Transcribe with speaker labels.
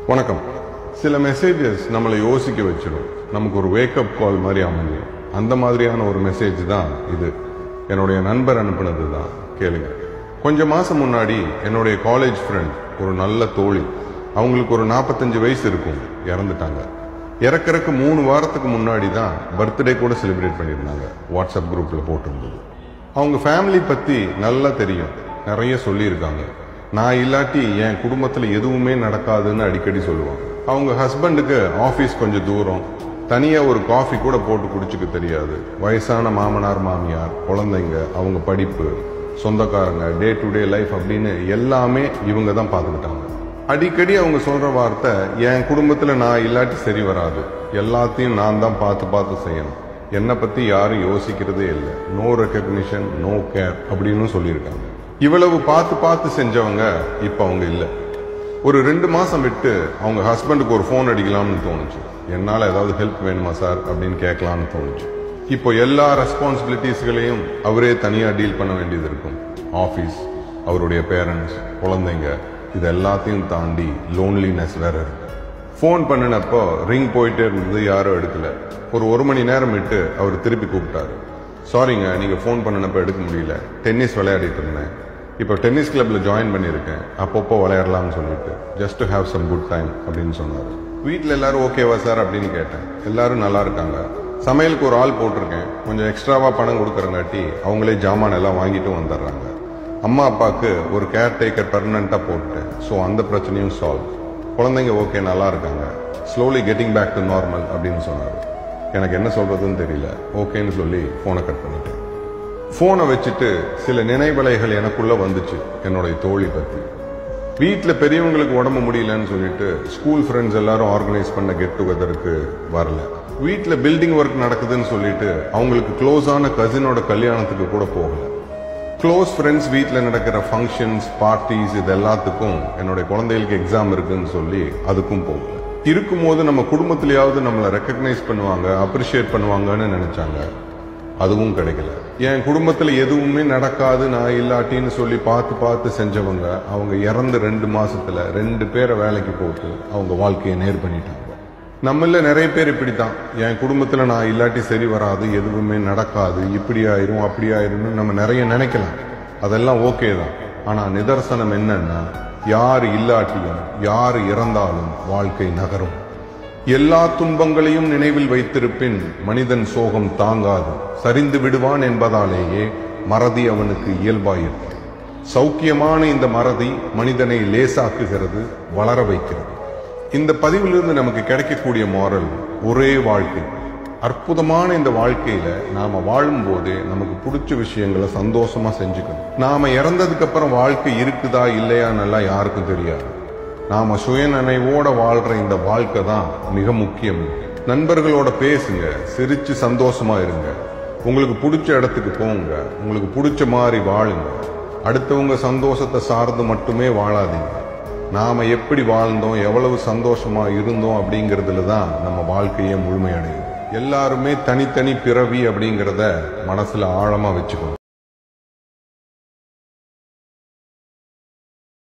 Speaker 1: வணக்கம். சில மெசேஜஸ் நம்மளை யோசிக்க வச்சிடும். நமக்கு ஒரு வேக்கப் கால் மாதிரி அமையும். அந்த மாதிரியான ஒரு மெசேஜ் தான் இது. என்னுடைய நண்பர் அனுப்பினது தான். கேளுங்க. கொஞ்ச மாசம் முன்னாடி என்னுடைய காலேஜ் ஃப்ரெண்ட், ஒரு நல்ல தோழி, அவங்களுக்கு ஒரு 45 வயசு இருக்கும், இறந்துட்டாங்க. இறக்கறக்கு 3 வாரத்துக்கு முன்னாடி தான் பர்த்டே கூட செலிப்ரேட் பண்ணியிருந்தாங்க. வாட்ஸ்அப் குரூப்ல போட்டிருந்தது. அவங்க ஃபேமிலி பத்தி நல்லா தெரியும், நிறைய சொல்லியிருக்காங்க. நான் இல்லாட்டி என் குடும்பத்தில் எதுவுமே நடக்காதுன்னு அடிக்கடி சொல்லுவாங்க. அவங்க ஹஸ்பண்டுக்கு ஆஃபீஸ் கொஞ்சம் தூரம், தனியாக ஒரு காஃபி கூட போட்டு குடிச்சுக்க தெரியாது. வயசான மாமனார் மாமியார், குழந்தைங்க, அவங்க படிப்பு, சொந்தக்காரங்க, டே டு டே லைஃப் அப்படின்னு எல்லாமே இவங்க தான் பார்த்துக்கிட்டாங்க. அடிக்கடி அவங்க சொல்கிற வார்த்தை, என் குடும்பத்தில் நான் இல்லாட்டி சரி வராது, எல்லாத்தையும் நான் தான் பார்த்து செய்யணும், என்னை பற்றி யாரும் யோசிக்கிறதே இல்லை, நோ ரெக்கக்னிஷன், நோ கேர் அப்படின்னு சொல்லியிருக்காங்க. இவ்வளவு பார்த்து செஞ்சவங்க இப்போ அவங்க இல்லை. ஒரு 2 மாசம் விட்டு அவங்க ஹஸ்பண்டுக்கு ஒரு ஃபோன் அடிக்கலாம்னு தோணுச்சு. என்னால் ஏதாவது ஹெல்ப் வேணுமா சார் அப்படின்னு கேட்கலாம்னு தோணுச்சு. இப்போ எல்லா ரெஸ்பான்சிபிலிட்டிஸ்களையும் அவரே தனியாக டீல் பண்ண வேண்டியது இருக்கும். ஆஃபீஸ், அவருடைய பேரண்ட்ஸ், குழந்தைங்க, இது எல்லாத்தையும் தாண்டி லோன்லினஸ் வேற இருக்கு. ஃபோன் பண்ணினப்போ ரிங் போயிட்டே இருந்தது, யாரும் எடுக்கல. ஒரு 1 மணி நேரம் விட்டு அவர் திருப்பி கூப்பிட்டாரு. சாரிங்க, நீங்கள் ஃபோன் பண்ணினப்போ எடுக்க முடியல, டென்னிஸ் விளையாடிட்டு இருந்தேன், இப்போ டென்னிஸ் கிளப்பில் ஜாயின் பண்ணியிருக்கேன், அப்பப்போ விளையாடலாம்னு சொல்லிட்டு, just to have some good time அப்படின்னு சொன்னார். வீட்டில் எல்லாரும் ஓகேவா சார் அப்படின்னு கேட்டேன். எல்லாரும் நல்லா இருக்காங்க. சமையலுக்கு ஒரு ஆள் போட்டிருக்கேன், கொஞ்சம் எக்ஸ்ட்ராவாக பணம் கொடுக்குறங்காட்டி அவங்களே ஜாமான் எல்லாம் வாங்கிட்டு வந்துடுறாங்க. அம்மா அப்பாவுக்கு ஒரு கேர்டேக்கர் பெர்மனண்ட்டாக போட்டுட்டேன், ஸோ அந்த பிரச்சனையும் சால்வ். குழந்தைங்க ஓகே, நல்லா இருக்காங்க, slowly getting back to normal அப்படின்னு சொன்னார். எனக்கு என்ன சொல்கிறதுன்னு தெரியல. ஓகேன்னு சொல்லி ஃபோனை கட் பண்ணிட்டேன். ஃபோனை வச்சுட்டு சில நினைவலைகள் எனக்குள்ள வந்துச்சு என்னுடைய தோழி பற்றி. வீட்டில் பெரியவங்களுக்கு உடம்பு முடியலன்னு சொல்லிட்டு ஸ்கூல் ஃப்ரெண்ட்ஸ் எல்லாரும் ஆர்கனைஸ் பண்ண கெட் டுகெதருக்கு வரல. வீட்டில் பில்டிங் ஒர்க் நடக்குதுன்னு சொல்லிட்டு அவங்களுக்கு க்ளோஸான கசினோட கல்யாணத்துக்கு கூட போகல. க்ளோஸ் ஃப்ரெண்ட்ஸ் வீட்டில் நடக்கிற ஃபங்க்ஷன்ஸ், பார்ட்டிஸ், இது எல்லாத்துக்கும் என்னுடைய குழந்தைகளுக்கு எக்ஸாம் இருக்குன்னு சொல்லி அதுக்கும் போகல. இருக்கும்போது நம்ம குடும்பத்திலேயாவது நம்மளை ரெக்கக்னைஸ் பண்ணுவாங்க, அப்ரிஷியேட் பண்ணுவாங்கன்னு நினைச்சாங்க. அதுவும் கிடைக்கல. என் குடும்பத்தில் எதுவுமே நடக்காது நான் இல்லாட்டின்னு சொல்லி பார்த்து செஞ்சவங்க, அவங்க இறந்து 2 மாசத்துல 2 பேரை வேலைக்கு போட்டு அவங்க வாழ்க்கையை நேர் பண்ணிட்டாங்க. நம்மள நிறைய பேர் இப்படித்தான், என் குடும்பத்தில் நான் இல்லாட்டி சரி வராது, எதுவுமே நடக்காது, இப்படி ஆயிரும் அப்படி ஆயிரும்னு நம்ம நிறைய நினைக்கலாம். அதெல்லாம் ஓகே தான். ஆனா நிதர்சனம் என்னன்னா, யார் இல்லாட்டியும் யார் இறந்தாலும் வாழ்க்கை நகரும். எல்லா துன்பங்களையும் நினைவில் வைத்திருப்பின் மனிதன் சோகம் தாங்காது, சரிந்து விடுவான் என்பதாலேயே மறதி அவனுக்கு இயல்பாயிருக்கு. சௌக்கியமான இந்த மறதி மனிதனை லேசாக்குகிறது, வளர வைக்கிறது. இந்த பதிவிலிருந்து நமக்கு கிடைக்கக்கூடிய மாரல், ஒரே வாழ்க்கை. அற்புதமான இந்த வாழ்க்கையில நாம வாழும் போதே நமக்கு பிடிச்ச விஷயங்களை சந்தோஷமா செஞ்சுக்கணும். நாம இறந்ததுக்கு அப்புறம் வாழ்க்கை இருக்குதா இல்லையான்னு யாருக்கும் தெரியாது. நாம சுயநினைவோட வாழ்ற இந்த வாழ்க்கை தான் மிக முக்கியம். நண்பர்களோட பேசுங்க, சிரிச்சு சந்தோஷமா இருங்க, உங்களுக்கு பிடிச்ச இடத்துக்கு போங்க, உங்களுக்கு பிடிச்ச மாதிரி வாழுங்க. அடுத்தவங்க சந்தோஷத்தை சார்ந்து மட்டுமே வாழாதீங்க. நாம எப்படி வாழ்ந்தோம், எவ்வளவு சந்தோஷமா இருந்தோம் அப்படிங்கிறதுல தான் நம்ம வாழ்க்கையே முழுமையடையும். எல்லாருமே தனித்தனி பிறவி அப்படிங்கிறத மனசுல ஆழமா வச்சுக்கணும்.